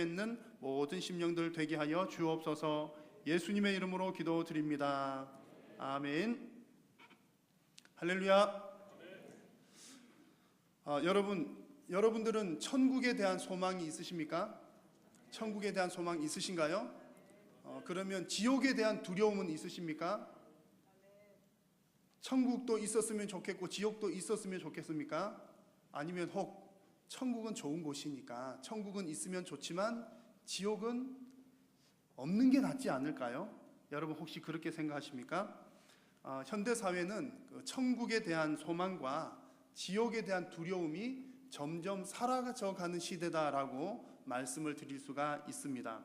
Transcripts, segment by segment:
있는 모든 심령들 되게 하여 주옵소서. 예수님의 이름으로 기도드립니다. 아멘. 할렐루야. 여러분들은 천국에 대한 소망이 있으십니까? 천국에 대한 소망 있으신가요? 그러면 지옥에 대한 두려움은 있으십니까? 천국도 있었으면 좋겠고 지옥도 있었으면 좋겠습니까? 아니면 혹 천국은 좋은 곳이니까 천국은 있으면 좋지만 지옥은 없는 게 낫지 않을까요? 여러분 혹시 그렇게 생각하십니까? 현대 사회는 천국에 대한 소망과 지옥에 대한 두려움이 점점 사라져가는 시대다라고 말씀을 드릴 수가 있습니다.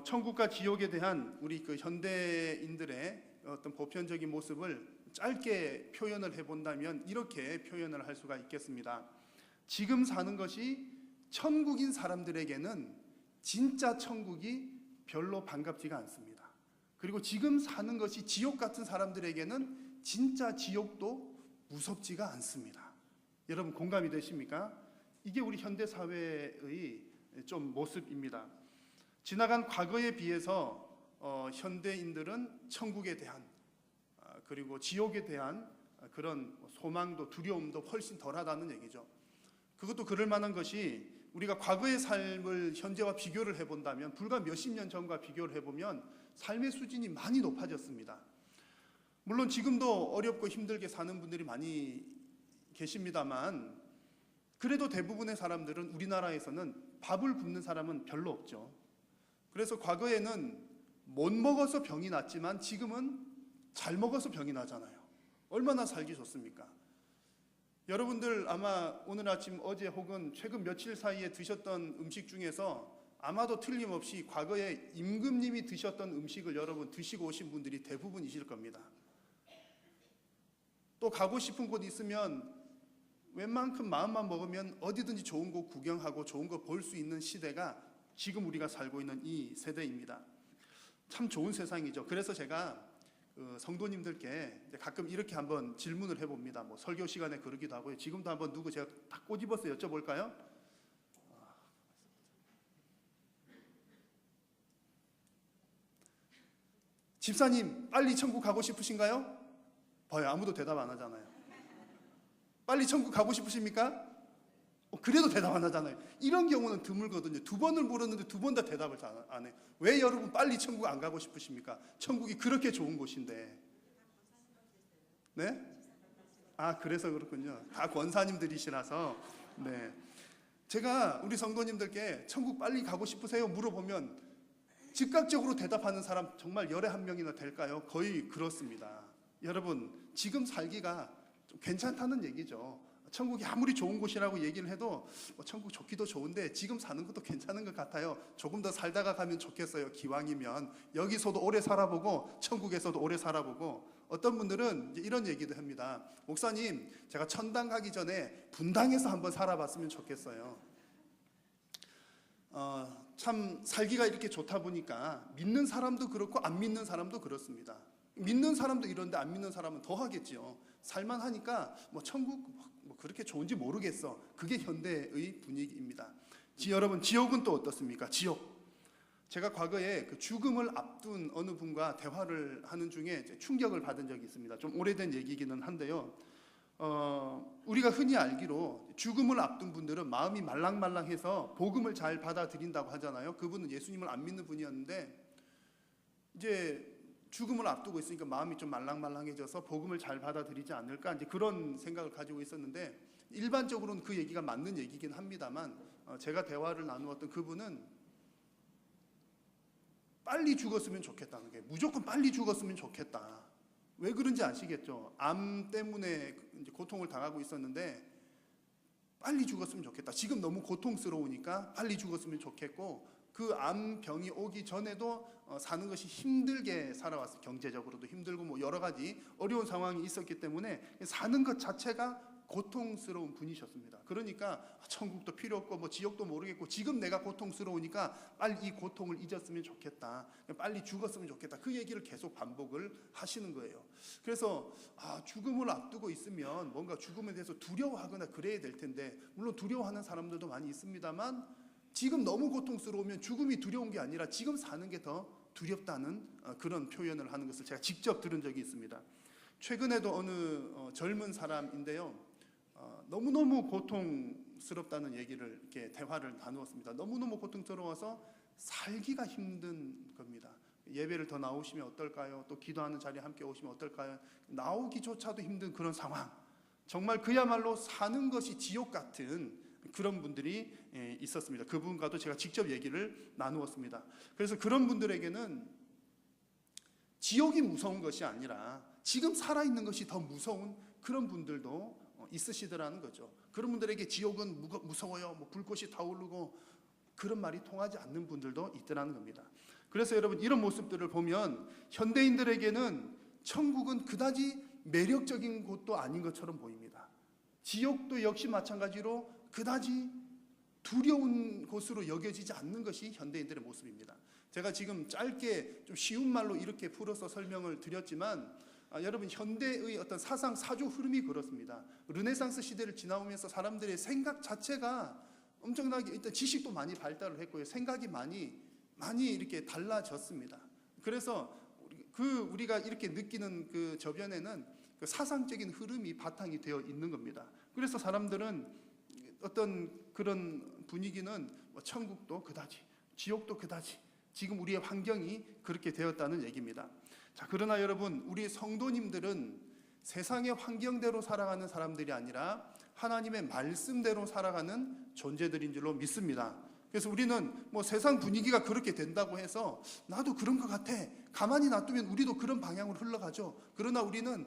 천국과 지옥에 대한 우리 현대인들의 어떤 보편적인 모습을 짧게 표현을 해본다면 이렇게 표현을 할 수가 있겠습니다. 지금 사는 것이 천국인 사람들에게는 진짜 천국이 별로 반갑지가 않습니다. 그리고 지금 사는 것이 지옥 같은 사람들에게는 진짜 지옥도 무섭지가 않습니다. 여러분 공감이 되십니까? 이게 우리 현대 사회의 좀 모습입니다. 지나간 과거에 비해서 현대인들은 천국에 대한 그리고 지옥에 대한 그런 소망도 두려움도 훨씬 덜하다는 얘기죠. 그것도 그럴 만한 것이 우리가 과거의 삶을 현재와 비교를 해본다면 불과 몇십 년 전과 비교를 해보면 삶의 수준이 많이 높아졌습니다. 물론 지금도 어렵고 힘들게 사는 분들이 많이 계십니다만 그래도 대부분의 사람들은 우리나라에서는 밥을 굶는 사람은 별로 없죠. 그래서 과거에는 못 먹어서 병이 났지만 지금은 잘 먹어서 병이 나잖아요. 얼마나 살기 좋습니까? 여러분들 아마 오늘 아침, 어제 혹은 최근 며칠 사이에 드셨던 음식 중에서 아마도 틀림없이 과거에 임금님이 드셨던 음식을 여러분 드시고 오신 분들이 대부분이실 겁니다. 또 가고 싶은 곳 있으면 웬만큼 마음만 먹으면 어디든지 좋은 곳 구경하고 좋은 거 볼 수 있는 시대가 지금 우리가 살고 있는 이 세대입니다. 참 좋은 세상이죠. 그래서 제가 성도님들께 가끔 이렇게 한번 질문을 해봅니다. 뭐 설교 시간에 그러기도 하고요. 지금도 한번 누구 제가 딱 꼬집어서 여쭤볼까요? 집사님 빨리 천국 가고 싶으신가요? 봐요, 아무도 대답 안 하잖아요. 빨리 천국 가고 싶으십니까? 그래도 대답 안 하잖아요. 이런 경우는 드물거든요. 두 번을 물었는데 두 번 다 대답을 안 해요. 왜 여러분 빨리 천국 안 가고 싶으십니까? 천국이 그렇게 좋은 곳인데. 네? 그래서 그렇군요. 다 권사님들이시라서. 네. 제가 우리 성도님들께 천국 빨리 가고 싶으세요? 물어보면 즉각적으로 대답하는 사람 정말 열에 한 명이나 될까요? 거의 그렇습니다. 여러분 지금 살기가 좀 괜찮다는 얘기죠. 천국이 아무리 좋은 곳이라고 얘기를 해도 천국 좋기도 좋은데 지금 사는 것도 괜찮은 것 같아요. 조금 더 살다가 가면 좋겠어요. 기왕이면 여기서도 오래 살아보고 천국에서도 오래 살아보고. 어떤 분들은 이런 얘기도 합니다. 목사님, 제가 천당 가기 전에 분당에서 한번 살아봤으면 좋겠어요. 참 살기가 이렇게 좋다 보니까 믿는 사람도 그렇고 안 믿는 사람도 그렇습니다. 믿는 사람도 이런데 안 믿는 사람은 더 하겠지요. 살만하니까 천국 그렇게 좋은지 모르겠어. 그게 현대의 분위기입니다. 여러분 지옥은 또 어떻습니까? 지옥. 제가 과거에 죽음을 앞둔 어느 분과 대화를 하는 중에 충격을 받은 적이 있습니다. 좀 오래된 얘기기는 한데요. 우리가 흔히 알기로 죽음을 앞둔 분들은 마음이 말랑말랑해서 복음을 잘 받아들인다고 하잖아요. 그분은 예수님을 안 믿는 분이었는데 이제 죽음을 앞두고 있으니까 마음이 좀 말랑말랑해져서 복음을 잘 받아들이지 않을까, 이제 그런 생각을 가지고 있었는데 일반적으로는 그 얘기가 맞는 얘기긴 합니다만 제가 대화를 나누었던 그분은 빨리 죽었으면 좋겠다는 게, 무조건 빨리 죽었으면 좋겠다. 왜 그런지 아시겠죠? 암 때문에 이제 고통을 당하고 있었는데 빨리 죽었으면 좋겠다. 지금 너무 고통스러우니까 빨리 죽었으면 좋겠고, 그 암병이 오기 전에도 사는 것이 힘들게 살아왔어요. 경제적으로도 힘들고 여러 가지 어려운 상황이 있었기 때문에 사는 것 자체가 고통스러운 분이셨습니다. 그러니까 천국도 필요 없고 지옥도 모르겠고 지금 내가 고통스러우니까 빨리 이 고통을 잊었으면 좋겠다. 빨리 죽었으면 좋겠다. 그 얘기를 계속 반복을 하시는 거예요. 그래서 죽음을 앞두고 있으면 뭔가 죽음에 대해서 두려워하거나 그래야 될 텐데, 물론 두려워하는 사람들도 많이 있습니다만 지금 너무 고통스러우면 죽음이 두려운 게 아니라 지금 사는 게 더 두렵다는 그런 표현을 하는 것을 제가 직접 들은 적이 있습니다. 최근에도 어느 젊은 사람인데요, 너무너무 고통스럽다는 얘기를 이렇게 대화를 나누었습니다. 너무너무 고통스러워서 살기가 힘든 겁니다. 예배를 더 나오시면 어떨까요? 또 기도하는 자리에 함께 오시면 어떨까요? 나오기조차도 힘든 그런 상황, 정말 그야말로 사는 것이 지옥 같은 그런 분들이 있었습니다. 그분과도 제가 직접 얘기를 나누었습니다. 그래서 그런 분들에게는 지옥이 무서운 것이 아니라 지금 살아있는 것이 더 무서운 그런 분들도 있으시더라는 거죠. 그런 분들에게 지옥은 무서워요, 뭐 불꽃이 타오르고, 그런 말이 통하지 않는 분들도 있더라는 겁니다. 그래서 여러분, 이런 모습들을 보면 현대인들에게는 천국은 그다지 매력적인 곳도 아닌 것처럼 보입니다. 지옥도 역시 마찬가지로 그다지 두려운 곳으로 여겨지지 않는 것이 현대인들의 모습입니다. 제가 지금 짧게 좀 쉬운 말로 이렇게 풀어서 설명을 드렸지만, 여러분, 현대의 어떤 사상 사조 흐름이 그렇습니다. 르네상스 시대를 지나오면서 사람들의 생각 자체가 엄청나게, 일단 지식도 많이 발달을 했고요, 생각이 많이 이렇게 달라졌습니다. 그래서 우리가 이렇게 느끼는 그 저변에는 그 사상적인 흐름이 바탕이 되어 있는 겁니다. 그래서 사람들은 어떤 그런 분위기는 천국도 그다지, 지옥도 그다지, 지금 우리의 환경이 그렇게 되었다는 얘기입니다. 자, 그러나 여러분, 우리 성도님들은 세상의 환경대로 살아가는 사람들이 아니라 하나님의 말씀대로 살아가는 존재들인 줄로 믿습니다. 그래서 우리는 뭐 세상 분위기가 그렇게 된다고 해서 나도 그런 것 같아, 가만히 놔두면 우리도 그런 방향으로 흘러가죠. 그러나 우리는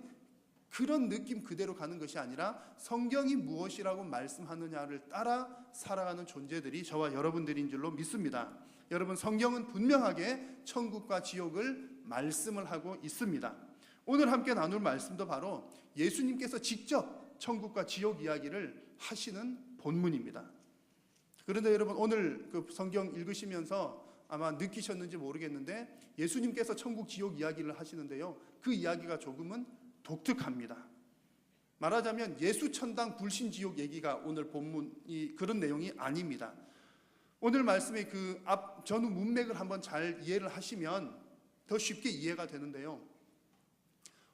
그런 느낌 그대로 가는 것이 아니라 성경이 무엇이라고 말씀하느냐를 따라 살아가는 존재들이 저와 여러분들인 줄로 믿습니다. 여러분, 성경은 분명하게 천국과 지옥을 말씀을 하고 있습니다. 오늘 함께 나눌 말씀도 바로 예수님께서 직접 천국과 지옥 이야기를 하시는 본문입니다. 그런데 여러분, 오늘 그 성경 읽으시면서 아마 느끼셨는지 모르겠는데 예수님께서 천국 지옥 이야기를 하시는데요, 그 이야기가 조금은 독특합니다. 말하자면 예수 천당 불신 지옥 얘기가 오늘 본문이 그런 내용이 아닙니다. 오늘 말씀의 그 앞 전후 문맥을 한번 잘 이해를 하시면 더 쉽게 이해가 되는데요,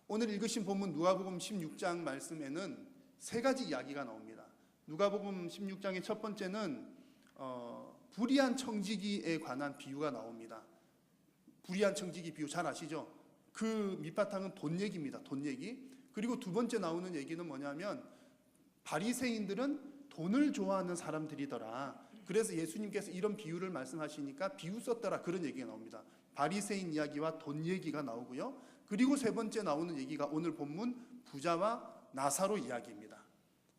오늘 읽으신 본문 누가복음 16장 말씀에는 세 가지 이야기가 나옵니다. 누가복음 16장의 첫 번째는 불의한 청지기에 관한 비유가 나옵니다. 불의한 청지기 비유 잘 아시죠? 그 밑바탕은 돈 얘기입니다. 돈 얘기. 그리고 두 번째 나오는 얘기는 뭐냐면 바리새인들은 돈을 좋아하는 사람들이더라. 그래서 예수님께서 이런 비유를 말씀하시니까 비유 썼더라, 그런 얘기가 나옵니다. 바리새인 이야기와 돈 얘기가 나오고요. 그리고 세 번째 나오는 얘기가 오늘 본문 부자와 나사로 이야기입니다.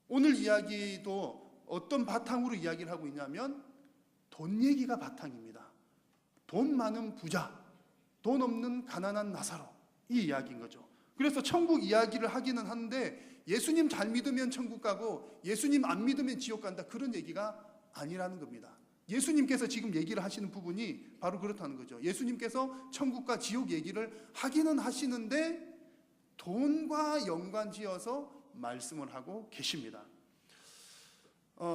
오늘 이야기도 어떤 바탕으로 이야기를 하고 있냐면 돈 얘기가 바탕입니다. 돈 많은 부자, 돈 없는 가난한 나사로, 이 이야기인 거죠. 그래서 천국 이야기를 하기는 하는데 예수님 잘 믿으면 천국 가고 예수님 안 믿으면 지옥 간다, 그런 얘기가 아니라는 겁니다. 예수님께서 지금 얘기를 하시는 부분이 바로 그렇다는 거죠. 예수님께서 천국과 지옥 얘기를 하기는 하시는데 돈과 연관지어서 말씀을 하고 계십니다.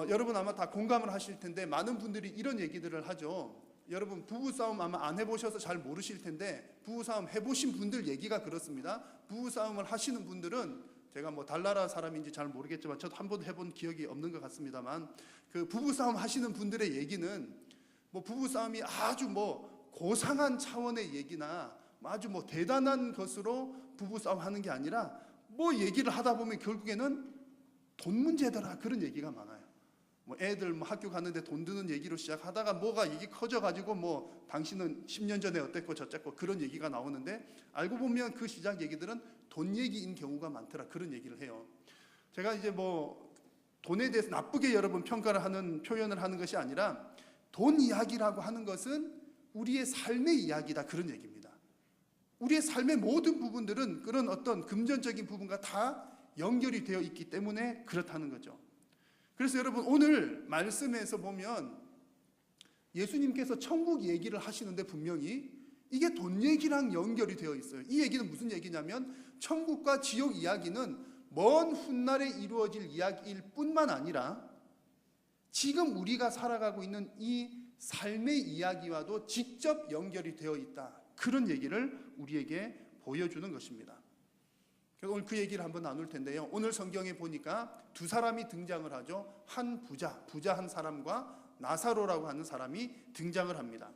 여러분 아마 다 공감을 하실 텐데 많은 분들이 이런 얘기들을 하죠. 여러분, 부부싸움 아마 안 해보셔서 잘 모르실 텐데 부부싸움 해보신 분들 얘기가 그렇습니다. 부부싸움을 하시는 분들은, 제가 뭐 달나라 사람인지 잘 모르겠지만 저도 한 번도 해본 기억이 없는 것 같습니다만, 그 부부싸움 하시는 분들의 얘기는 뭐 부부싸움이 아주 뭐 고상한 차원의 얘기나 아주 뭐 대단한 것으로 부부싸움 하는 게 아니라 뭐 얘기를 하다 보면 결국에는 돈 문제더라, 그런 얘기가 많아요. 뭐 애들 뭐 학교 가는데 돈 드는 얘기로 시작하다가 뭐가 얘기 커져가지고 뭐 당신은 10년 전에 어땠고 저쨌고 그런 얘기가 나오는데, 알고 보면 그 시작 얘기들은 돈 얘기인 경우가 많더라, 그런 얘기를 해요. 제가 이제 뭐 돈에 대해서 나쁘게 여러분 평가를 하는, 표현을 하는 것이 아니라 돈 이야기라고 하는 것은 우리의 삶의 이야기다, 그런 얘기입니다. 우리의 삶의 모든 부분들은 그런 어떤 금전적인 부분과 다 연결이 되어 있기 때문에 그렇다는 거죠. 그래서 여러분, 오늘 말씀에서 보면 예수님께서 천국 얘기를 하시는데 분명히 이게 돈 얘기랑 연결이 되어 있어요. 이 얘기는 무슨 얘기냐면 천국과 지옥 이야기는 먼 훗날에 이루어질 이야기일 뿐만 아니라 지금 우리가 살아가고 있는 이 삶의 이야기와도 직접 연결이 되어 있다. 그런 얘기를 우리에게 보여주는 것입니다. 그래서 오늘 그 얘기를 한번 나눌 텐데요. 오늘 성경에 보니까 두 사람이 등장을 하죠. 한 부자 한 사람과 나사로라고 하는 사람이 등장을 합니다.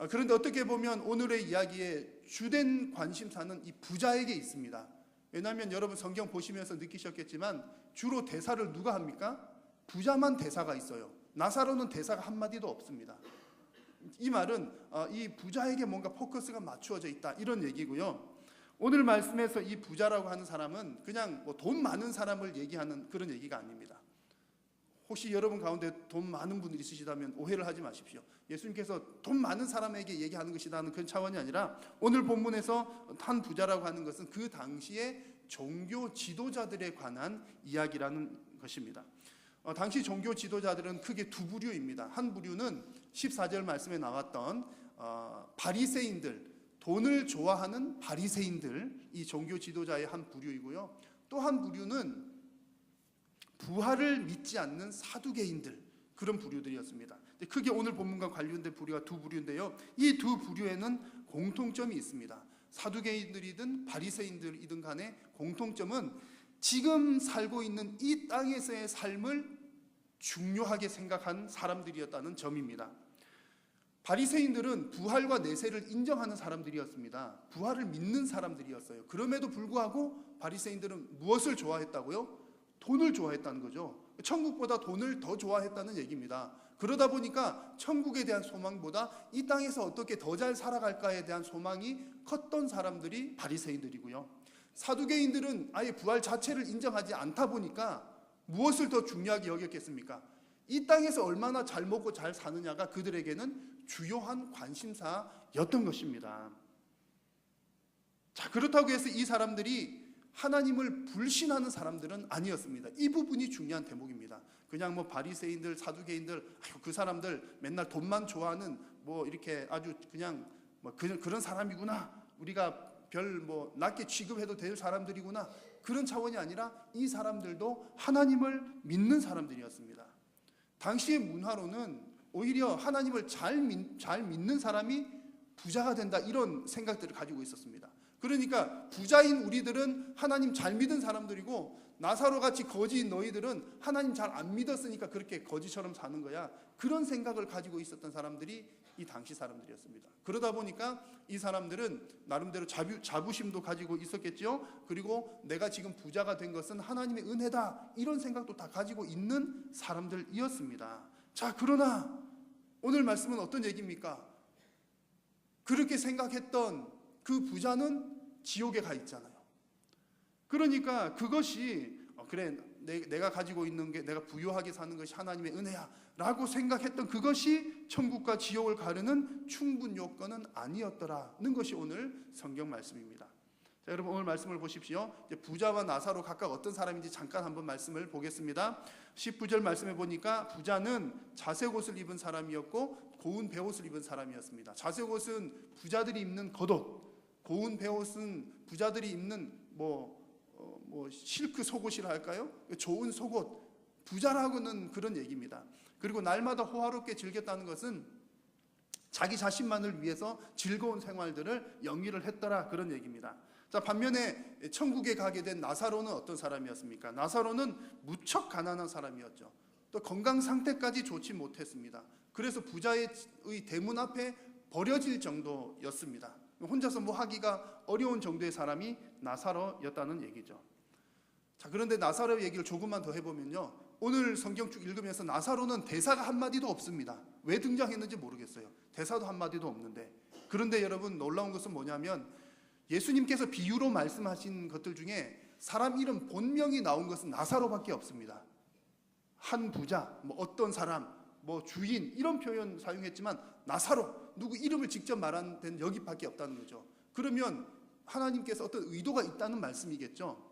그런데 어떻게 보면 오늘의 이야기의 주된 관심사는 이 부자에게 있습니다. 왜냐하면 여러분 성경 보시면서 느끼셨겠지만 주로 대사를 누가 합니까? 부자만 대사가 있어요. 나사로는 대사가 한마디도 없습니다. 이 말은 이 부자에게 뭔가 포커스가 맞추어져 있다, 이런 얘기고요. 오늘 말씀에서 이 부자라고 하는 사람은 그냥 돈 많은 사람을 얘기하는 그런 얘기가 아닙니다. 혹시 여러분 가운데 돈 많은 분들이 있으시다면 오해를 하지 마십시오. 예수님께서 돈 많은 사람에게 얘기하는 것이라는 그런 차원이 아니라 오늘 본문에서 한 부자라고 하는 것은 그 당시의 종교 지도자들에 관한 이야기라는 것입니다. 당시 종교 지도자들은 크게 두 부류입니다. 한 부류는 14절 말씀에 나왔던 바리새인들, 돈을 좋아하는 바리새인들, 이 종교 지도자의 한 부류이고요. 또 한 부류는 부활을 믿지 않는 사두개인들, 그런 부류들이었습니다. 크게 오늘 본문과 관련된 부류가 두 부류인데요. 이 두 부류에는 공통점이 있습니다. 사두개인들이든 바리새인들이든 간에 공통점은 지금 살고 있는 이 땅에서의 삶을 중요하게 생각한 사람들이었다는 점입니다. 바리새인들은 부활과 내세를 인정하는 사람들이었습니다. 부활을 믿는 사람들이었어요. 그럼에도 불구하고 바리새인들은 무엇을 좋아했다고요? 돈을 좋아했다는 거죠. 천국보다 돈을 더 좋아했다는 얘기입니다. 그러다 보니까 천국에 대한 소망보다 이 땅에서 어떻게 더 잘 살아갈까에 대한 소망이 컸던 사람들이 바리새인들이고요. 사두개인들은 아예 부활 자체를 인정하지 않다 보니까 무엇을 더 중요하게 여겼겠습니까? 이 땅에서 얼마나 잘 먹고 잘 사느냐가 그들에게는 주요한 관심사였던 것입니다. 자, 그렇다고 해서 이 사람들이 하나님을 불신하는 사람들은 아니었습니다. 이 부분이 중요한 대목입니다. 그냥 바리새인들, 사두개인들, 그 사람들 맨날 돈만 좋아하는 이렇게 아주 그냥 그런 사람이구나, 우리가 별 낮게 취급해도 될 사람들이구나, 그런 차원이 아니라 이 사람들도 하나님을 믿는 사람들이었습니다. 당시의 문화로는 오히려 하나님을 잘 믿는 사람이 부자가 된다, 이런 생각들을 가지고 있었습니다. 그러니까 부자인 우리들은 하나님 잘 믿은 사람들이고 나사로같이 거지인 너희들은 하나님 잘 안 믿었으니까 그렇게 거지처럼 사는 거야, 그런 생각을 가지고 있었던 사람들이 이 당시 사람들이었습니다. 그러다 보니까 이 사람들은 나름대로 자부심도 가지고 있었겠죠. 그리고 내가 지금 부자가 된 것은 하나님의 은혜다, 이런 생각도 다 가지고 있는 사람들이었습니다. 자, 그러나 오늘 말씀은 어떤 얘기입니까? 그렇게 생각했던 그 부자는 지옥에 가 있잖아요. 그러니까 그것이 그래, 내가 가지고 있는 게, 내가 부유하게 사는 것이 하나님의 은혜야 라고 생각했던 그것이 천국과 지옥을 가르는 충분 요건은 아니었더라는 것이 오늘 성경 말씀입니다. 자, 여러분 오늘 말씀을 보십시오. 이제 부자와 나사로 각각 어떤 사람인지 잠깐 한번 말씀을 보겠습니다. 19절 말씀해 보니까 부자는 자색 옷을 입은 사람이었고 고운 베옷을 입은 사람이었습니다. 자색 옷은 부자들이 입는 겉옷, 고운 베옷은 부자들이 입는 실크 속옷이라 할까요? 좋은 속옷, 부자라고는 그런 얘기입니다. 그리고 날마다 호화롭게 즐겼다는 것은 자기 자신만을 위해서 즐거운 생활들을 영위를 했더라, 그런 얘기입니다. 자, 반면에 천국에 가게 된 나사로는 어떤 사람이었습니까? 나사로는 무척 가난한 사람이었죠. 또 건강 상태까지 좋지 못했습니다. 그래서 부자의 대문 앞에 버려질 정도였습니다. 혼자서 하기가 어려운 정도의 사람이 나사로였다는 얘기죠. 자, 그런데 나사로 얘기를 조금만 더 해보면요, 오늘 성경 쭉 읽으면서 나사로는 대사가 한마디도 없습니다. 왜 등장했는지 모르겠어요. 대사도 한마디도 없는데. 그런데 여러분 놀라운 것은 뭐냐면 예수님께서 비유로 말씀하신 것들 중에 사람 이름 본명이 나온 것은 나사로밖에 없습니다. 한 부자, 어떤 사람, 주인, 이런 표현 사용했지만 나사로, 누구 이름을 직접 말한 데는 여기밖에 없다는 거죠. 그러면 하나님께서 어떤 의도가 있다는 말씀이겠죠.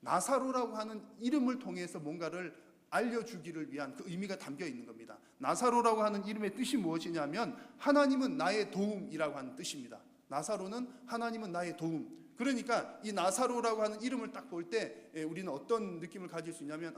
나사로라고 하는 이름을 통해서 뭔가를 알려주기를 위한 그 의미가 담겨 있는 겁니다. 나사로라고 하는 이름의 뜻이 무엇이냐면 하나님은 나의 도움이라고 하는 뜻입니다. 나사로는 하나님은 나의 도움. 그러니까 이 나사로라고 하는 이름을 딱 볼 때 우리는 어떤 느낌을 가질 수 있냐면,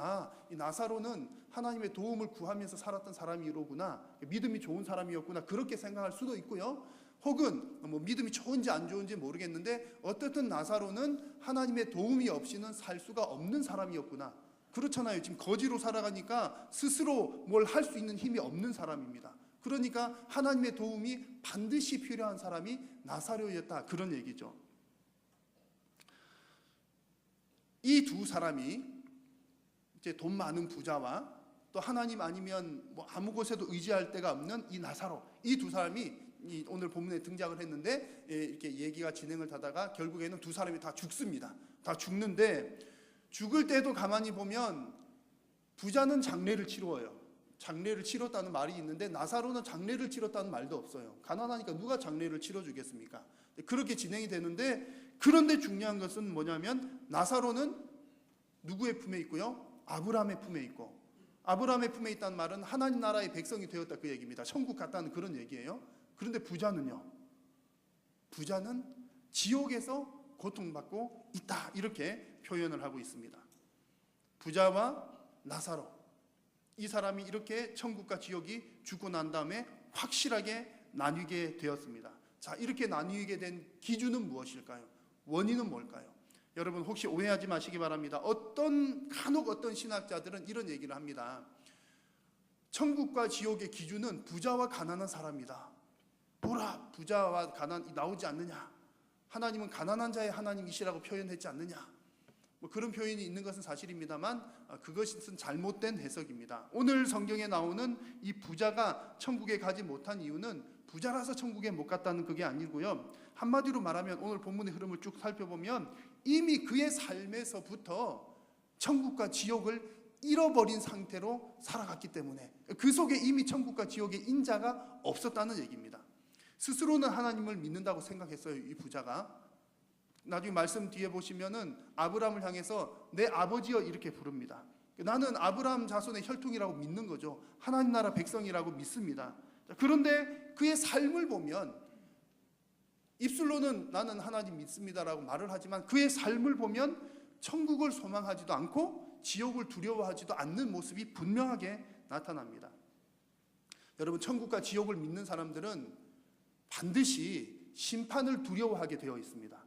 이 나사로는 하나님의 도움을 구하면서 살았던 사람이로구나, 믿음이 좋은 사람이었구나, 그렇게 생각할 수도 있고요. 혹은 뭐 믿음이 좋은지 안 좋은지 모르겠는데 어떻든 나사로는 하나님의 도움이 없이는 살 수가 없는 사람이었구나. 그렇잖아요. 지금 거지로 살아가니까 스스로 뭘 할 수 있는 힘이 없는 사람입니다. 그러니까 하나님의 도움이 반드시 필요한 사람이 나사로였다, 그런 얘기죠. 이 두 사람이 이제 돈 많은 부자와 또 하나님 아니면 뭐 아무 곳에도 의지할 데가 없는 이 나사로, 이 두 사람이 오늘 본문에 등장을 했는데, 이렇게 얘기가 진행을 하다가 결국에는 두 사람이 다 죽습니다. 다 죽는데, 죽을 때도 가만히 보면 부자는 장례를 치루어요. 장례를 치렀다는 말이 있는데 나사로는 장례를 치렀다는 말도 없어요. 가난하니까 누가 장례를 치러주겠습니까? 그렇게 진행이 되는데, 그런데 중요한 것은 뭐냐면 나사로는 누구의 품에 있고요? 아브라함의 품에 있고, 아브라함의 품에 있다는 말은 하나님 나라의 백성이 되었다, 그 얘기입니다. 천국 갔다는 그런 얘기예요. 그런데 부자는요? 부자는 지옥에서 고통받고 있다, 이렇게 표현을 하고 있습니다. 부자와 나사로, 이 사람이 이렇게 천국과 지옥이 죽고 난 다음에 확실하게 나뉘게 되었습니다. 자, 이렇게 나뉘게 된 기준은 무엇일까요? 원인은 뭘까요? 여러분 혹시 오해하지 마시기 바랍니다. 간혹 어떤 신학자들은 이런 얘기를 합니다. 천국과 지옥의 기준은 부자와 가난한 사람이다. 보라, 부자와 가난이 나오지 않느냐, 하나님은 가난한 자의 하나님이시라고 표현했지 않느냐, 뭐 그런 표현이 있는 것은 사실입니다만 그것은 잘못된 해석입니다. 오늘 성경에 나오는 이 부자가 천국에 가지 못한 이유는 부자라서 천국에 못 갔다는 그게 아니고요. 한마디로 말하면 오늘 본문의 흐름을 쭉 살펴보면 이미 그의 삶에서부터 천국과 지옥을 잃어버린 상태로 살아갔기 때문에 그 속에 이미 천국과 지옥의 인자가 없었다는 얘기입니다. 스스로는 하나님을 믿는다고 생각했어요, 이 부자가. 나중에 말씀 뒤에 보시면은 아브라함을 향해서 내 아버지여 이렇게 부릅니다. 나는 아브라함 자손의 혈통이라고 믿는 거죠. 하나님 나라 백성이라고 믿습니다. 그런데 그의 삶을 보면 입술로는 나는 하나님 믿습니다라고 말을 하지만 그의 삶을 보면 천국을 소망하지도 않고 지옥을 두려워하지도 않는 모습이 분명하게 나타납니다. 여러분, 천국과 지옥을 믿는 사람들은 반드시 심판을 두려워하게 되어 있습니다.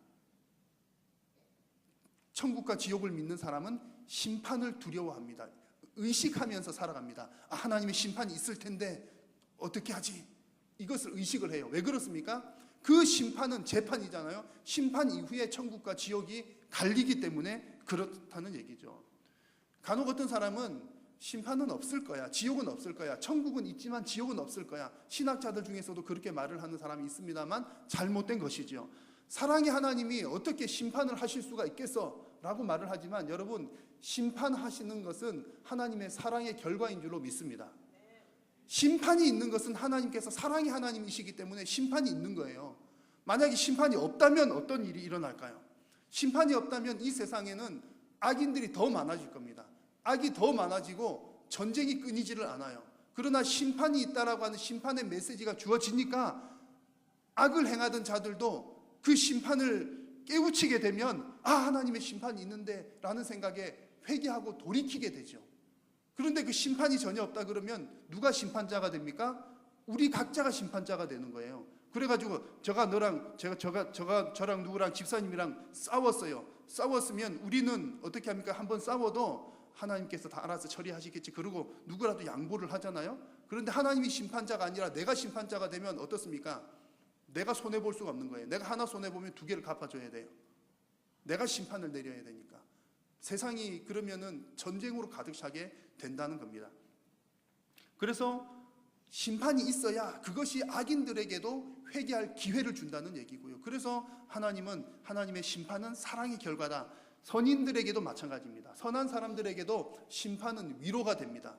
천국과 지옥을 믿는 사람은 심판을 두려워합니다. 의식하면서 살아갑니다. 하나님의 심판이 있을 텐데 어떻게 하지? 이것을 의식을 해요. 왜 그렇습니까? 그 심판은 재판이잖아요. 심판 이후에 천국과 지옥이 갈리기 때문에 그렇다는 얘기죠. 간혹 어떤 사람은 심판은 없을 거야, 지옥은 없을 거야, 천국은 있지만 지옥은 없을 거야, 신학자들 중에서도 그렇게 말을 하는 사람이 있습니다만 잘못된 것이죠. 사랑의 하나님이 어떻게 심판을 하실 수가 있겠어? 라고 말을 하지만 여러분, 심판하시는 것은 하나님의 사랑의 결과인 줄로 믿습니다. 심판이 있는 것은 하나님께서 사랑의 하나님이시기 때문에 심판이 있는 거예요. 만약에 심판이 없다면 어떤 일이 일어날까요? 심판이 없다면 이 세상에는 악인들이 더 많아질 겁니다. 악이 더 많아지고 전쟁이 끊이지를 않아요. 그러나 심판이 있다라고 하는 심판의 메시지가 주어지니까 악을 행하던 자들도 그 심판을 깨우치게 되면 하나님의 심판이 있는데 라는 생각에 회개하고 돌이키게 되죠. 그런데 그 심판이 전혀 없다 그러면 누가 심판자가 됩니까? 우리 각자가 심판자가 되는 거예요. 그래가지고 저랑 누구랑 집사님이랑 싸웠어요. 싸웠으면 우리는 어떻게 합니까? 한번 싸워도 하나님께서 다 알아서 처리하시겠지, 그러고 누구라도 양보를 하잖아요. 그런데 하나님이 심판자가 아니라 내가 심판자가 되면 어떻습니까? 내가 손해볼 수가 없는 거예요. 내가 하나 손해보면 두 개를 갚아줘야 돼요. 내가 심판을 내려야 되니까. 세상이 그러면은 전쟁으로 가득 차게 된다는 겁니다. 그래서 심판이 있어야 그것이 악인들에게도 회개할 기회를 준다는 얘기고요. 그래서 하나님은, 하나님의 심판은 사랑의 결과다. 선인들에게도 마찬가지입니다. 선한 사람들에게도 심판은 위로가 됩니다.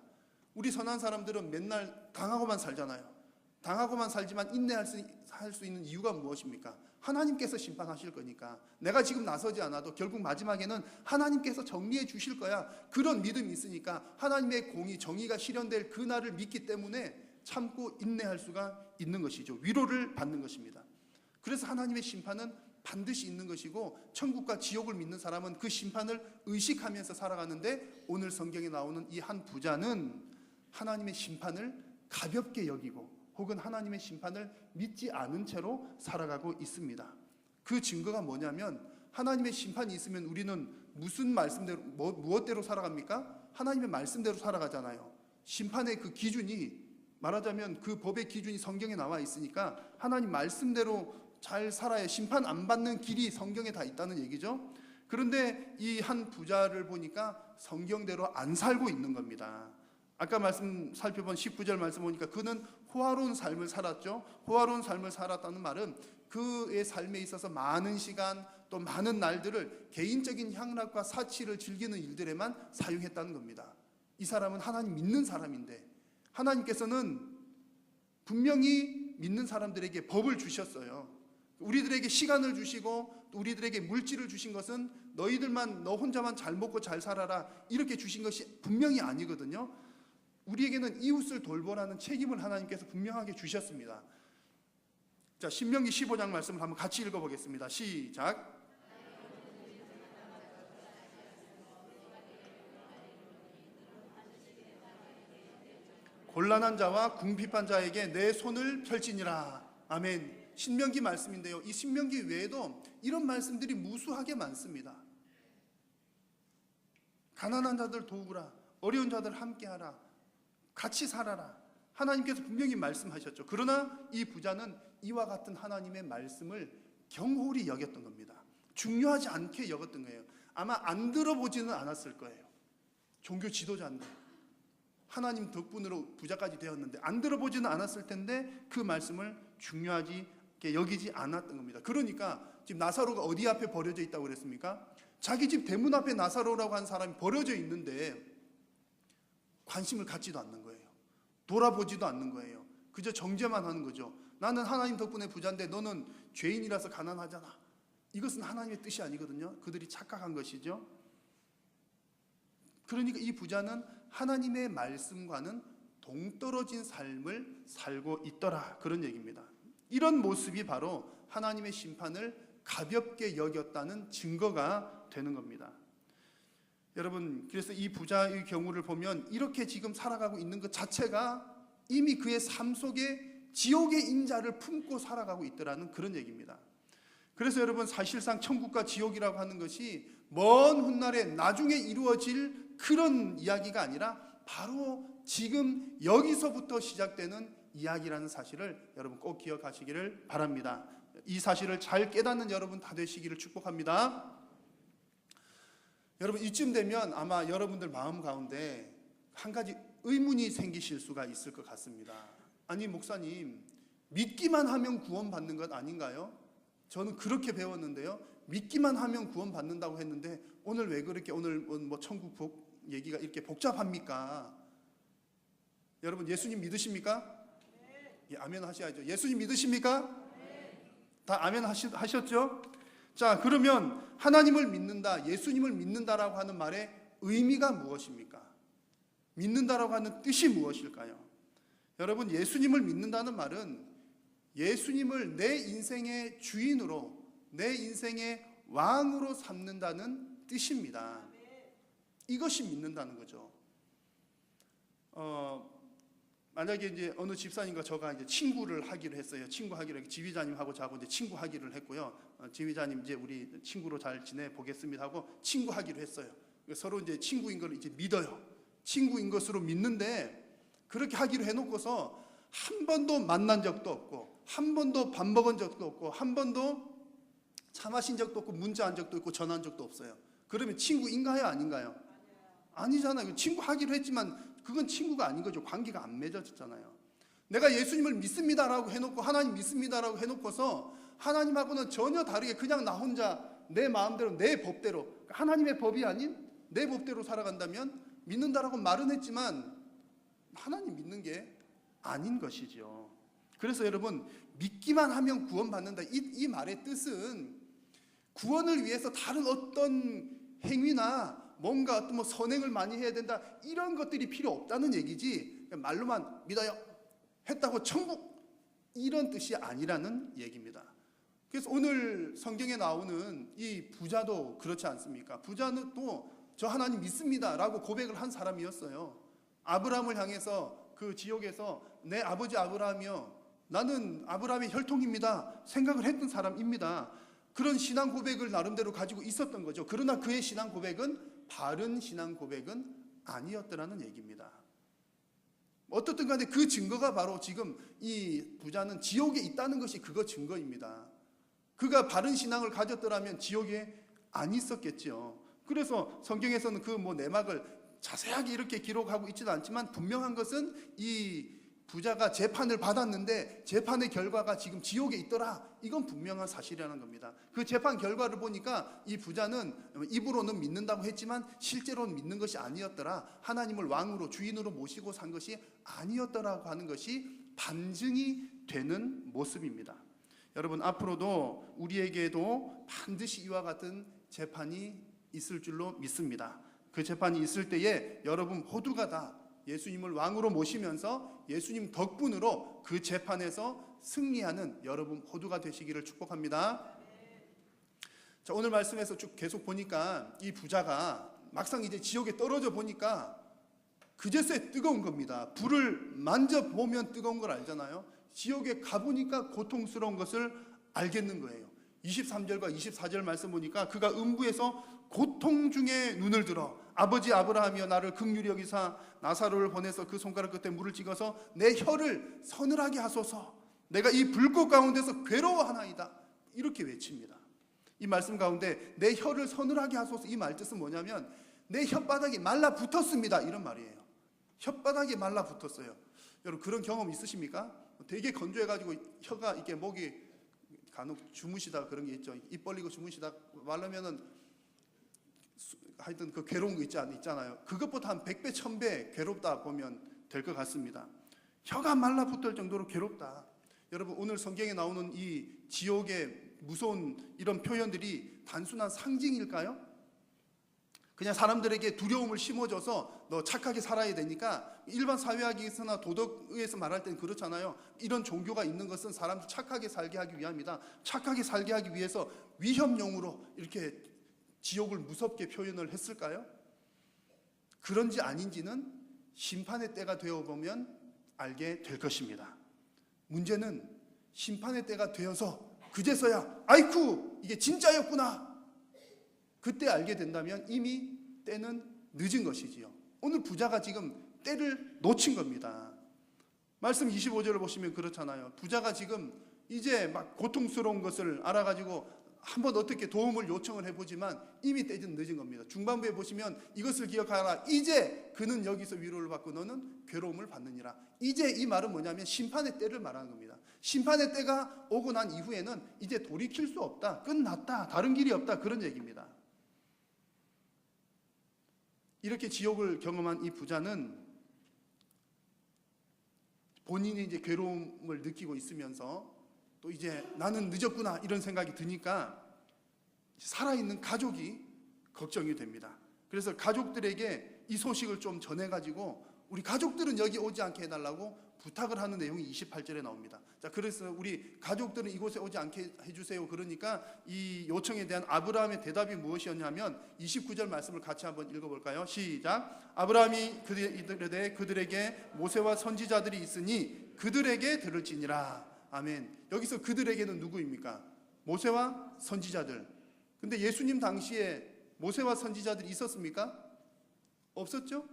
우리 선한 사람들은 맨날 당하고만 살잖아요. 당하고만 살지만 인내할 수 있는 이유가 무엇입니까? 하나님께서 심판하실 거니까. 내가 지금 나서지 않아도 결국 마지막에는 하나님께서 정리해 주실 거야. 그런 믿음이 있으니까 하나님의 공의, 정의가 실현될 그날을 믿기 때문에 참고 인내할 수가 있는 것이죠. 위로를 받는 것입니다. 그래서 하나님의 심판은 반드시 있는 것이고, 천국과 지옥을 믿는 사람은 그 심판을 의식하면서 살아가는데, 오늘 성경에 나오는 이 한 부자는 하나님의 심판을 가볍게 여기고 혹은 하나님의 심판을 믿지 않은 채로 살아가고 있습니다. 그 증거가 뭐냐면, 하나님의 심판이 있으면 우리는 무슨 말씀대로, 무엇대로 살아갑니까? 하나님의 말씀대로 살아가잖아요. 심판의 그 기준이, 말하자면 그 법의 기준이 성경에 나와 있으니까 하나님 말씀대로 잘 살아야 심판 안 받는 길이 성경에 다 있다는 얘기죠. 그런데 이 한 부자를 보니까 성경대로 안 살고 있는 겁니다. 아까 살펴본 19절 말씀 보니까 그는 호화로운 삶을 살았죠. 호화로운 삶을 살았다는 말은 그의 삶에 있어서 많은 시간, 또 많은 날들을 개인적인 향락과 사치를 즐기는 일들에만 사용했다는 겁니다. 이 사람은 하나님 믿는 사람인데, 하나님께서는 분명히 믿는 사람들에게 법을 주셨어요. 우리들에게 시간을 주시고 또 우리들에게 물질을 주신 것은 너 혼자만 잘 먹고 잘 살아라 이렇게 주신 것이 분명히 아니거든요. 우리에게는 이웃을 돌보라는 책임을 하나님께서 분명하게 주셨습니다. 자, 신명기 15장 말씀을 한번 같이 읽어보겠습니다. 시작. 곤란한 자와 궁핍한 자에게 내 손을 펼치니라. 아멘. 신명기 말씀인데요, 이 신명기 외에도 이런 말씀들이 무수하게 많습니다. 가난한 자들 도우라, 어려운 자들 함께하라, 같이 살아라. 하나님께서 분명히 말씀하셨죠. 그러나 이 부자는 이와 같은 하나님의 말씀을 경홀히 여겼던 겁니다. 중요하지 않게 여겼던 거예요. 아마 안 들어보지는 않았을 거예요. 종교 지도자인데, 하나님 덕분으로 부자까지 되었는데 안 들어보지는 않았을 텐데 그 말씀을 중요하게 여기지 않았던 겁니다. 그러니까 지금 나사로가 어디 앞에 버려져 있다고 그랬습니까? 자기 집 대문 앞에 나사로라고 하는 사람이 버려져 있는데 관심을 갖지도 않는 거예요. 돌아보지도 않는 거예요. 그저 정죄만 하는 거죠. 나는 하나님 덕분에 부자인데 너는 죄인이라서 가난하잖아. 이것은 하나님의 뜻이 아니거든요. 그들이 착각한 것이죠. 그러니까 이 부자는 하나님의 말씀과는 동떨어진 삶을 살고 있더라, 그런 얘기입니다. 이런 모습이 바로 하나님의 심판을 가볍게 여겼다는 증거가 되는 겁니다. 여러분, 그래서 이 부자의 경우를 보면 이렇게 지금 살아가고 있는 것 자체가 이미 그의 삶 속에 지옥의 인자를 품고 살아가고 있더라는 그런 얘기입니다. 그래서 여러분, 사실상 천국과 지옥이라고 하는 것이 먼 훗날에 나중에 이루어질 그런 이야기가 아니라 바로 지금 여기서부터 시작되는 이야기라는 사실을 여러분 꼭 기억하시기를 바랍니다. 이 사실을 잘 깨닫는 여러분 다 되시기를 축복합니다. 여러분, 이쯤 되면 아마 여러분들 마음 가운데 한 가지 의문이 생기실 수가 있을 것 같습니다. 아니, 목사님, 믿기만 하면 구원받는 것 아닌가요? 저는 그렇게 배웠는데요. 믿기만 하면 구원받는다고 했는데 오늘 왜 그렇게 오늘 뭐 천국 얘기가 이렇게 복잡합니까? 여러분, 예수님 믿으십니까? 예, 아멘 하셔야죠. 예수님 믿으십니까? 다 아멘 하셨죠? 자, 그러면 하나님을 믿는다, 예수님을 믿는다라고 하는 말의 의미가 무엇입니까? 믿는다라고 하는 뜻이 무엇일까요? 여러분, 예수님을 믿는다는 말은 예수님을 내 인생의 주인으로, 내 인생의 왕으로 삼는다는 뜻입니다. 이것이 믿는다는 거죠. 만약에 이제 어느 집사님과 저가 이제 친구를 하기로 했어요. 지휘자님하고 저하고 이제 친구 하기를 했고요. 지휘자님, 이제 우리 친구로 잘 지내 보겠습니다 하고 친구 하기로 했어요. 서로 이제 친구인 걸 이제 믿어요. 친구인 것으로 믿는데, 그렇게 하기로 해놓고서 한 번도 만난 적도 없고, 한 번도 밥 먹은 적도 없고, 한 번도 차 마신 적도 없고, 문자한 적도 있고, 전화한 적도 없어요. 그러면 친구인가요, 아닌가요? 아니잖아요. 친구 하기로 했지만 그건 친구가 아닌 거죠. 관계가 안 맺어졌잖아요. 내가 예수님을 믿습니다라고 해놓고, 하나님 믿습니다라고 해놓고서 하나님하고는 전혀 다르게 그냥 나 혼자 내 마음대로, 내 법대로, 하나님의 법이 아닌 내 법대로 살아간다면 믿는다라고 말은 했지만 하나님 믿는 게 아닌 것이죠. 그래서 여러분, 믿기만 하면 구원받는다, 이 말의 뜻은 구원을 위해서 다른 어떤 행위나 뭔가 어떤 뭐 선행을 많이 해야 된다, 이런 것들이 필요 없다는 얘기지, 말로만 믿어요 했다고 천국, 이런 뜻이 아니라는 얘기입니다. 그래서 오늘 성경에 나오는 이 부자도 그렇지 않습니까? 부자는 또 저 하나님 믿습니다 라고 고백을 한 사람이었어요. 아브라함을 향해서 그 지옥에서 내 아버지 아브라함이여 나는 아브라함의 혈통입니다 생각을 했던 사람입니다. 그런 신앙 고백을 나름대로 가지고 있었던 거죠. 그러나 그의 신앙 고백은 바른 신앙 고백은 아니었더라는 얘기입니다. 어떻든 간에 그 증거가 바로 지금 이 부자는 지옥에 있다는 것이 그거 증거입니다. 그가 바른 신앙을 가졌더라면 지옥에 안 있었겠죠. 그래서 성경에서는 그 내막을 자세하게 이렇게 기록하고 있지도 않지만 분명한 것은 이 부자가 재판을 받았는데 재판의 결과가 지금 지옥에 있더라. 이건 분명한 사실이라는 겁니다. 그 재판 결과를 보니까 이 부자는 입으로는 믿는다고 했지만 실제로는 믿는 것이 아니었더라. 하나님을 왕으로 주인으로 모시고 산 것이 아니었더라고 하는 것이 반증이 되는 모습입니다. 여러분 앞으로도 우리에게도 반드시 이와 같은 재판이 있을 줄로 믿습니다. 그 재판이 있을 때에 여러분 모두가 다 예수님을 왕으로 모시면서 예수님 덕분으로 그 재판에서 승리하는 여러분 모두가 되시기를 축복합니다. 자, 오늘 말씀에서 쭉 계속 보니까 이 부자가 막상 이제 지옥에 떨어져 보니까 그제서야 뜨거운 겁니다. 불을 만져보면 뜨거운 걸 알잖아요. 지옥에 가보니까 고통스러운 것을 알겠는 거예요. 23절과 24절 말씀 보니까 그가 음부에서 고통 중에 눈을 들어 아버지 아브라함이여 나를 긍휼히 여기사 나사로를 보내서 그 손가락 끝에 물을 찍어서 내 혀를 서늘하게 하소서. 내가 이 불꽃 가운데서 괴로워하나이다. 이렇게 외칩니다. 이 말씀 가운데 내 혀를 서늘하게 하소서, 이 말 뜻은 뭐냐면 내 혓바닥이 말라붙었습니다 이런 말이에요. 혓바닥이 말라붙었어요. 여러분 그런 경험 있으십니까? 되게 건조해가지고 혀가 이렇게 목이 간혹 주무시다 그런 게 있죠. 입 벌리고 주무시다 말르면은 하여튼 그 괴로운 거 있잖아요. 그것보다 한 100배 1000배 괴롭다 보면 될 것 같습니다. 혀가 말라붙을 정도로 괴롭다. 여러분 오늘 성경에 나오는 이 지옥의 무서운 이런 표현들이 단순한 상징일까요? 그냥 사람들에게 두려움을 심어줘서 너 착하게 살아야 되니까, 일반 사회학에서나 도덕에서 말할 땐 그렇잖아요. 이런 종교가 있는 것은 사람들 착하게 살게 하기 위함이다. 착하게 살게 하기 위해서 위협용으로 이렇게 지옥을 무섭게 표현을 했을까요? 그런지 아닌지는 심판의 때가 되어보면 알게 될 것입니다. 문제는 심판의 때가 되어서 그제서야 아이쿠 이게 진짜였구나 그때 알게 된다면 이미 때는 늦은 것이지요. 오늘 부자가 지금 때를 놓친 겁니다. 말씀 25절을 보시면 그렇잖아요. 부자가 지금 이제 막 고통스러운 것을 알아가지고 한번 어떻게 도움을 요청을 해보지만 이미 때는 늦은 겁니다. 중반부에 보시면 이것을 기억하라. 이제 그는 여기서 위로를 받고 너는 괴로움을 받느니라. 이제 이 말은 뭐냐면 심판의 때를 말하는 겁니다. 심판의 때가 오고 난 이후에는 이제 돌이킬 수 없다. 끝났다. 다른 길이 없다. 그런 얘기입니다. 이렇게 지옥을 경험한 이 부자는 본인이 이제 괴로움을 느끼고 있으면서 또 이제 나는 늦었구나 이런 생각이 드니까 살아있는 가족이 걱정이 됩니다. 그래서 가족들에게 이 소식을 좀 전해가지고 우리 가족들은 여기 오지 않게 해달라고 부탁을 하는 내용이 28절에 나옵니다. 자, 그래서 우리 가족들은 이곳에 오지 않게 해주세요. 그러니까 이 요청에 대한 아브라함의 대답이 무엇이었냐면 29절 말씀을 같이 한번 읽어볼까요? 시작. 아브라함이 그들에게 모세와 선지자들이 있으니 그들에게 들을지니라. 아멘. 여기서 그들에게는 누구입니까? 모세와 선지자들. 근데 예수님 당시에 모세와 선지자들이 있었습니까? 없었죠?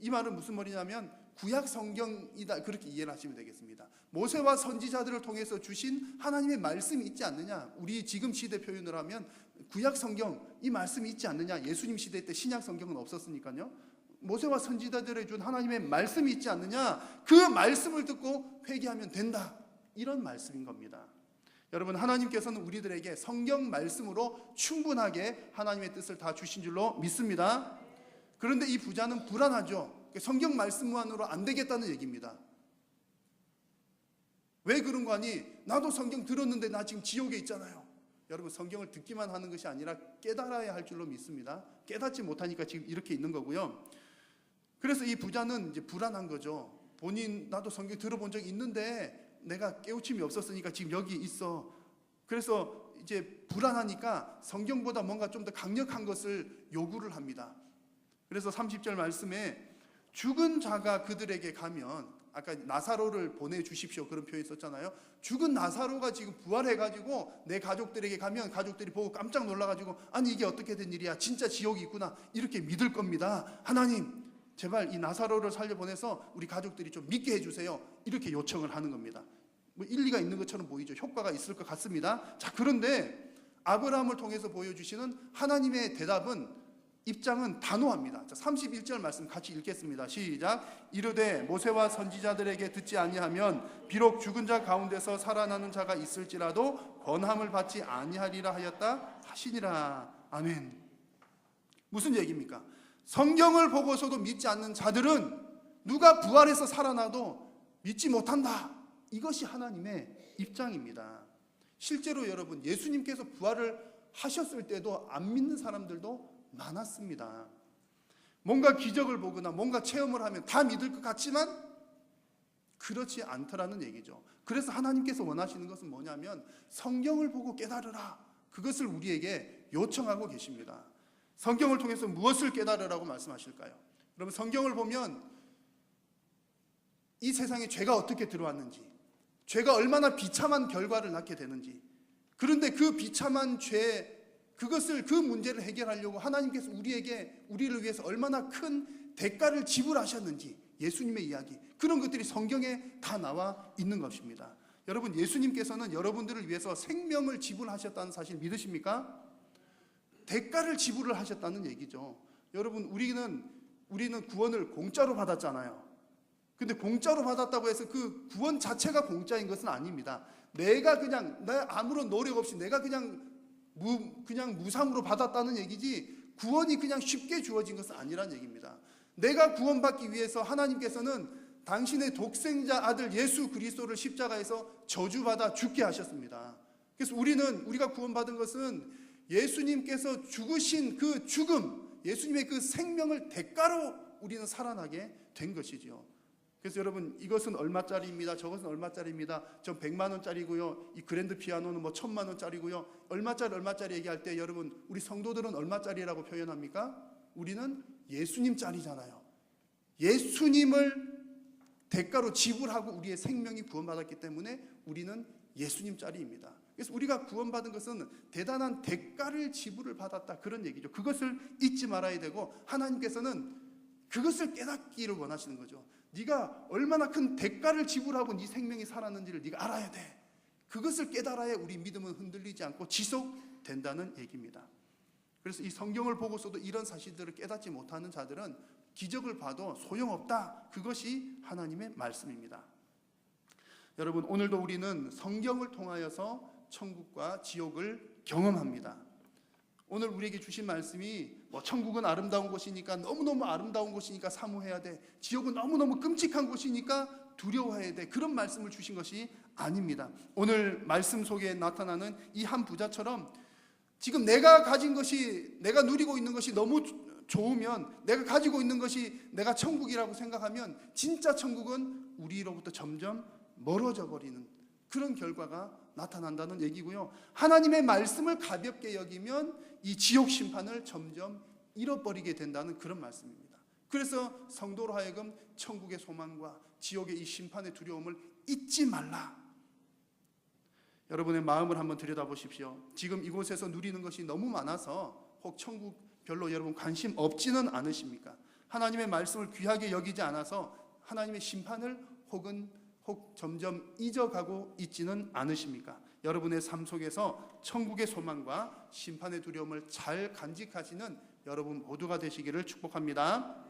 이 말은 무슨 말이냐면 구약 성경이다 그렇게 이해를 하시면 되겠습니다. 모세와 선지자들을 통해서 주신 하나님의 말씀이 있지 않느냐. 우리 지금 시대 표현을 하면 구약 성경 이 말씀이 있지 않느냐. 예수님 시대 때 신약 성경은 없었으니까요. 모세와 선지자들에 준 하나님의 말씀이 있지 않느냐. 그 말씀을 듣고 회개하면 된다. 이런 말씀인 겁니다. 여러분 하나님께서는 우리들에게 성경 말씀으로 충분하게 하나님의 뜻을 다 주신 줄로 믿습니다. 그런데 이 부자는 불안하죠. 성경 말씀만으로 안 되겠다는 얘기입니다. 왜 그런 거 아니? 나도 성경 들었는데 나 지금 지옥에 있잖아요. 여러분 성경을 듣기만 하는 것이 아니라 깨달아야 할 줄로 믿습니다. 깨닫지 못하니까 지금 이렇게 있는 거고요. 그래서 이 부자는 이제 불안한 거죠. 본인 나도 성경 들어본 적이 있는데 내가 깨우침이 없었으니까 지금 여기 있어. 그래서 이제 불안하니까 성경보다 뭔가 좀 더 강력한 것을 요구를 합니다. 그래서 30절 말씀에 죽은 자가 그들에게 가면, 아까 나사로를 보내주십시오 그런 표현이 있었잖아요. 죽은 나사로가 지금 부활해가지고 내 가족들에게 가면 가족들이 보고 깜짝 놀라가지고 아니 이게 어떻게 된 일이야, 진짜 지옥이 있구나 이렇게 믿을 겁니다. 하나님 제발 이 나사로를 살려보내서 우리 가족들이 좀 믿게 해주세요, 이렇게 요청을 하는 겁니다. 뭐 일리가 있는 것처럼 보이죠. 효과가 있을 것 같습니다. 자, 그런데 아브라함을 통해서 보여주시는 하나님의 입장은 단호합니다. 자, 31절 말씀 같이 읽겠습니다. 시작. 이르되 모세와 선지자들에게 듣지 아니하면 비록 죽은 자 가운데서 살아나는 자가 있을지라도 권함을 받지 아니하리라 하였다 하시니라. 아멘. 무슨 얘기입니까? 성경을 보고서도 믿지 않는 자들은 누가 부활해서 살아나도 믿지 못한다. 이것이 하나님의 입장입니다. 실제로 여러분, 예수님께서 부활을 하셨을 때도 안 믿는 사람들도 많았습니다. 뭔가 기적을 보거나 뭔가 체험을 하면 다 믿을 것 같지만 그렇지 않더라는 얘기죠. 그래서 하나님께서 원하시는 것은 뭐냐면 성경을 보고 깨달으라, 그것을 우리에게 요청하고 계십니다. 성경을 통해서 무엇을 깨달으라고 말씀하실까요? 여러분, 성경을 보면 이 세상에 죄가 어떻게 들어왔는지, 죄가 얼마나 비참한 결과를 낳게 되는지, 그런데 그 비참한 죄, 그것을, 그 문제를 해결하려고 하나님께서 우리를 위해서 얼마나 큰 대가를 지불하셨는지, 예수님의 이야기, 그런 것들이 성경에 다 나와 있는 것입니다. 여러분, 예수님께서는 여러분들을 위해서 생명을 지불하셨다는 사실 믿으십니까? 대가를 지불을 하셨다는 얘기죠. 여러분, 우리는 구원을 공짜로 받았잖아요. 근데 공짜로 받았다고 해서 그 구원 자체가 공짜인 것은 아닙니다. 내가 아무런 노력 없이 내가 그냥 무상으로 받았다는 얘기지, 구원이 그냥 쉽게 주어진 것은 아니란 얘기입니다. 내가 구원받기 위해서 하나님께서는 당신의 독생자 아들 예수 그리스도를 십자가에서 저주받아 죽게 하셨습니다. 그래서 우리가 구원받은 것은 예수님께서 죽으신 그 죽음, 예수님의 그 생명을 대가로 우리는 살아나게 된 것이지요. 그래서 여러분, 이것은 얼마짜리입니다, 저것은 얼마짜리입니다, 전 100만 원짜리고요, 이 그랜드 피아노는 뭐 1000만 원짜리고요, 얼마짜리 얘기할 때 여러분, 우리 성도들은 얼마짜리라고 표현합니까? 우리는 예수님짜리잖아요. 예수님을 대가로 지불하고 우리의 생명이 구원받았기 때문에 우리는 예수님짜리입니다. 그래서 우리가 구원받은 것은 대단한 대가를 지불을 받았다, 그런 얘기죠. 그것을 잊지 말아야 되고, 하나님께서는 그것을 깨닫기를 원하시는 거죠. 네가 얼마나 큰 대가를 지불하고 네 생명이 살았는지를 네가 알아야 돼. 그것을 깨달아야 우리 믿음은 흔들리지 않고 지속된다는 얘기입니다. 그래서 이 성경을 보고서도 이런 사실들을 깨닫지 못하는 자들은 기적을 봐도 소용없다. 그것이 하나님의 말씀입니다. 여러분, 오늘도 우리는 성경을 통하여서 천국과 지옥을 경험합니다. 오늘 우리에게 주신 말씀이 천국은 아름다운 곳이니까, 너무너무 아름다운 곳이니까 사모해야 돼, 지옥은 너무너무 끔찍한 곳이니까 두려워해야 돼, 그런 말씀을 주신 것이 아닙니다. 오늘 말씀 속에 나타나는 이 한 부자처럼 지금 내가 가진 것이, 내가 누리고 있는 것이 너무 좋으면, 내가 가지고 있는 것이 내가 천국이라고 생각하면 진짜 천국은 우리로부터 점점 멀어져 버리는 그런 결과가 나타난다는 얘기고요. 하나님의 말씀을 가볍게 여기면 이 지옥 심판을 점점 잃어버리게 된다는 그런 말씀입니다. 그래서 성도로 하여금 천국의 소망과 지옥의 이 심판의 두려움을 잊지 말라. 여러분의 마음을 한번 들여다보십시오. 지금 이곳에서 누리는 것이 너무 많아서 혹 천국 별로 여러분 관심 없지는 않으십니까? 하나님의 말씀을 귀하게 여기지 않아서 하나님의 심판을 혹 점점 잊어가고 있지는 않으십니까? 여러분의 삶 속에서 천국의 소망과 심판의 두려움을 잘 간직하시는 여러분 모두가 되시기를 축복합니다.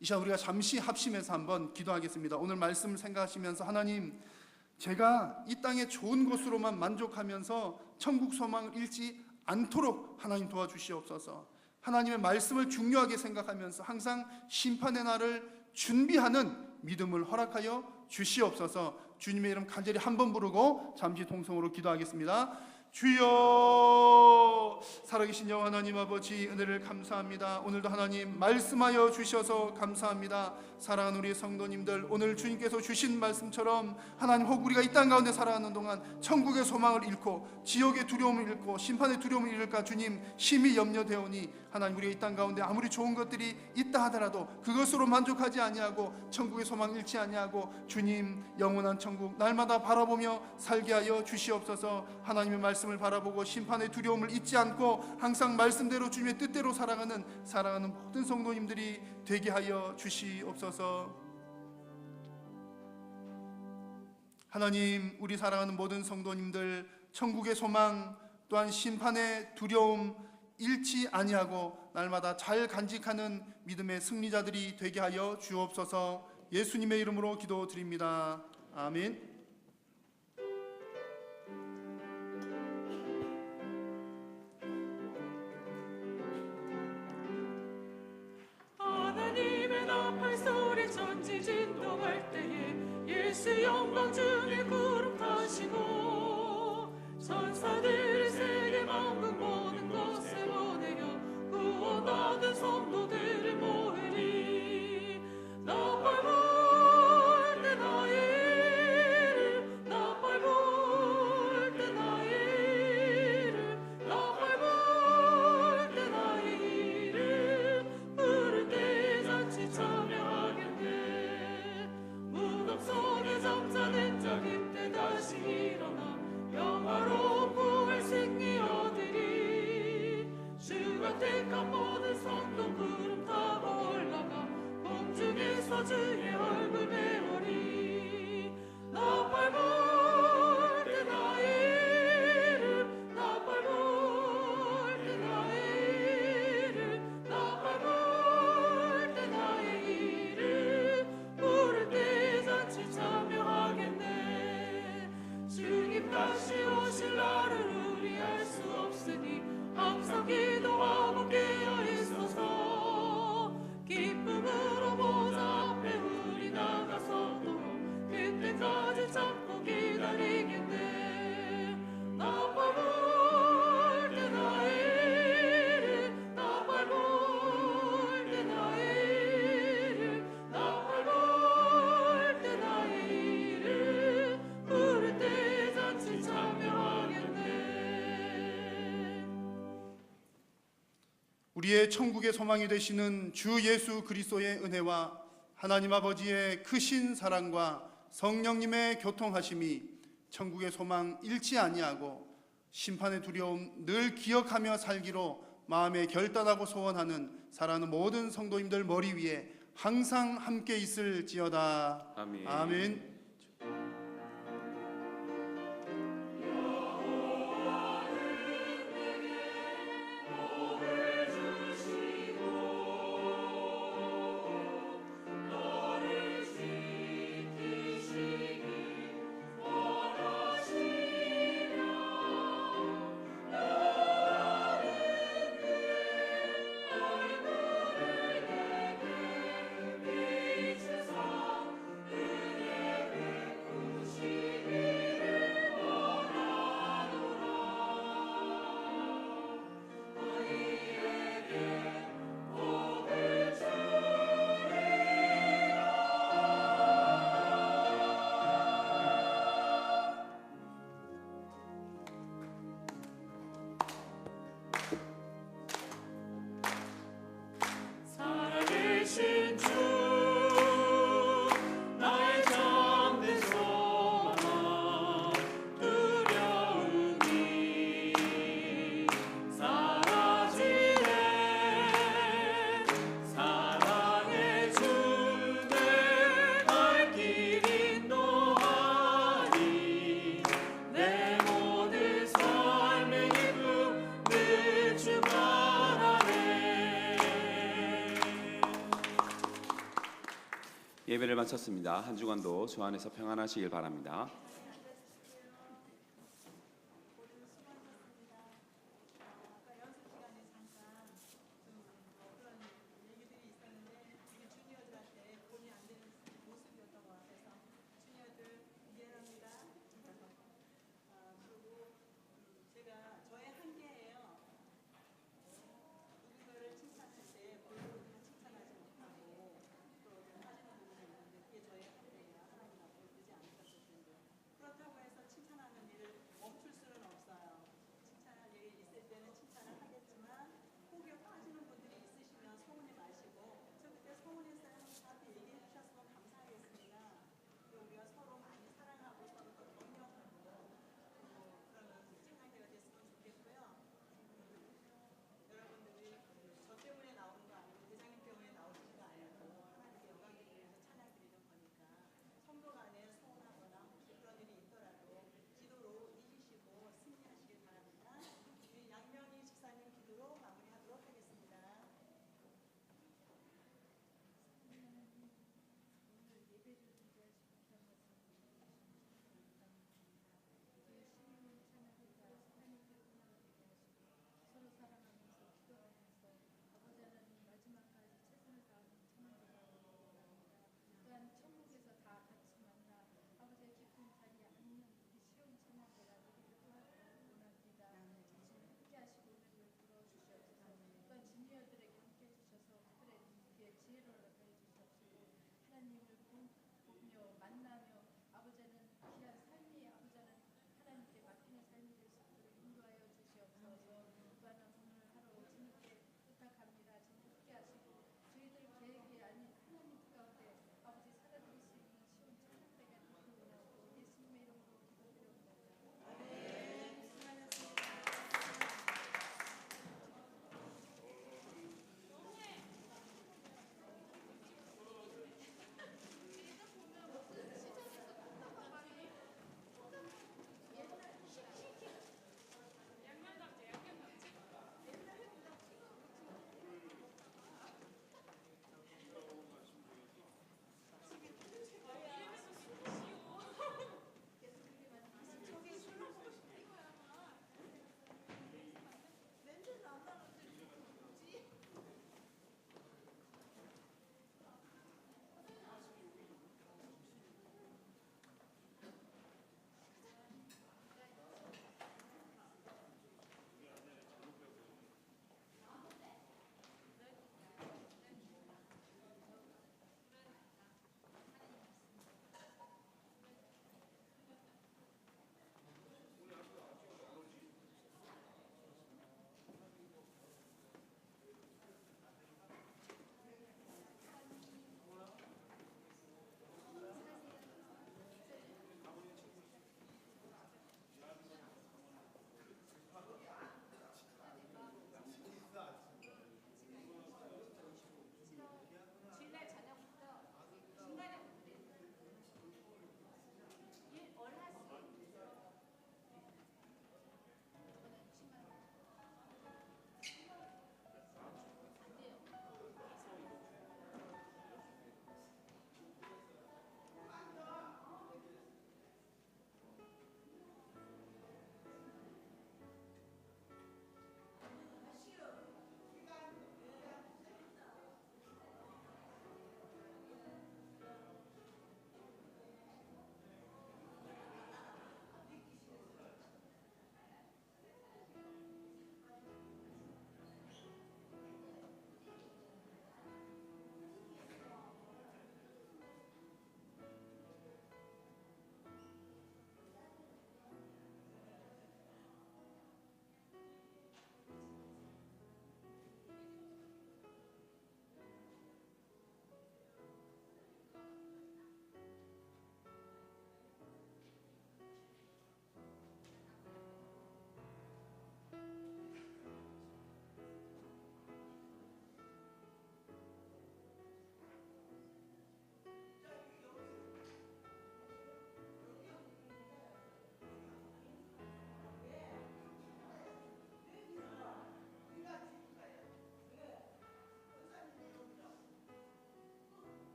이 시간 우리가 잠시 합심해서 한번 기도하겠습니다. 오늘 말씀을 생각하시면서, 하나님, 제가 이 땅의 좋은 것으로만 만족하면서 천국 소망을 잃지 않도록 하나님 도와주시옵소서. 하나님의 말씀을 중요하게 생각하면서 항상 심판의 날을 준비하는 믿음을 허락하여 주시옵소서. 주님의 이름 간절히 한번 부르고 잠시 통성으로 기도하겠습니다. 주여, 살아계신 여호와 하나님 아버지, 은혜를 감사합니다. 오늘도 하나님 말씀하여 주셔서 감사합니다. 사랑하는 우리 성도님들, 오늘 주님께서 주신 말씀처럼 하나님, 혹 우리가 이 땅 가운데 살아가는 동안 천국의 소망을 잃고 지옥의 두려움을 잃고 심판의 두려움을 잃을까 주님 심히 염려되오니, 하나님, 우리가 이 땅 가운데 아무리 좋은 것들이 있다 하더라도 그것으로 만족하지 아니하고 천국의 소망 잃지 아니하고 주님 영원한 천국 날마다 바라보며 살게 하여 주시옵소서. 하나님의 말씀을 바라보고 심판의 두려움을 잊지 않고 항상 말씀대로 주님의 뜻대로 살아가는 모든 성도님들이 되게 하여 주시옵소서. 하나님, 우리 사랑하는 모든 성도님들 천국의 소망 또한 심판의 두려움 잃지 아니하고 날마다 잘 간직하는 믿음의 승리자들이 되게 하여 주옵소서. 예수님의 이름으로 기도드립니다. 아멘. 진동할 때에 예수 영광 중에 구름 타시고 천사들의 세계 만국 모든 곳에 보내어 구원 얻은 성도들을 모으리. 나 밟을 때 나의 이름, 나 밟을 때 나의 이름, 나 밟을 때 나의 이름 부를 때 잔치 참여하겠네. 무덤 속에 잠자는 자 그때 다시 일어나 영화로운 부활 승리 얻으리. 주가 택한 모든 성도 구름 타고 올라가 공중에서 주의 얼굴 배우리. 나 밟을 때 나의 이름, 나 밟을 때 나의 이름, 나 밟을 때 나의 이름 부를 때 잔치 참여하겠네. 주님 다시 오실 날을 우리 알 수 없으니 항상 기도하고 깨어 있소서. 기쁨으로 보좌 앞에 우리 나가서도록 그때까지 참고 기다리겠네. 나 밟을 때 나의 이름, 나 밟을 때 나의 이름, 나 밟을 때 나의 이름 부를 때 잔치 참여하겠네. 우리의 천국의 소망이 되시는 주 예수 그리스도의 은혜와 하나님 아버지의 크신 사랑과 성령님의 교통하심이 천국의 소망 잃지 아니하고 심판의 두려움 늘 기억하며 살기로 마음에 결단하고 소원하는 사랑하는 모든 성도님들 머리 위에 항상 함께 있을지어다. 아멘. 아멘. 살아계신 주 나의 참된 소망 두려움이 사라지네. 사랑의 주 내 갈 길 인도하리. 내 모든 삶의 기쁨 늘 주관하네. 예배를 마쳤습니다. 한 주간도 주 안에서 평안하시길 바랍니다.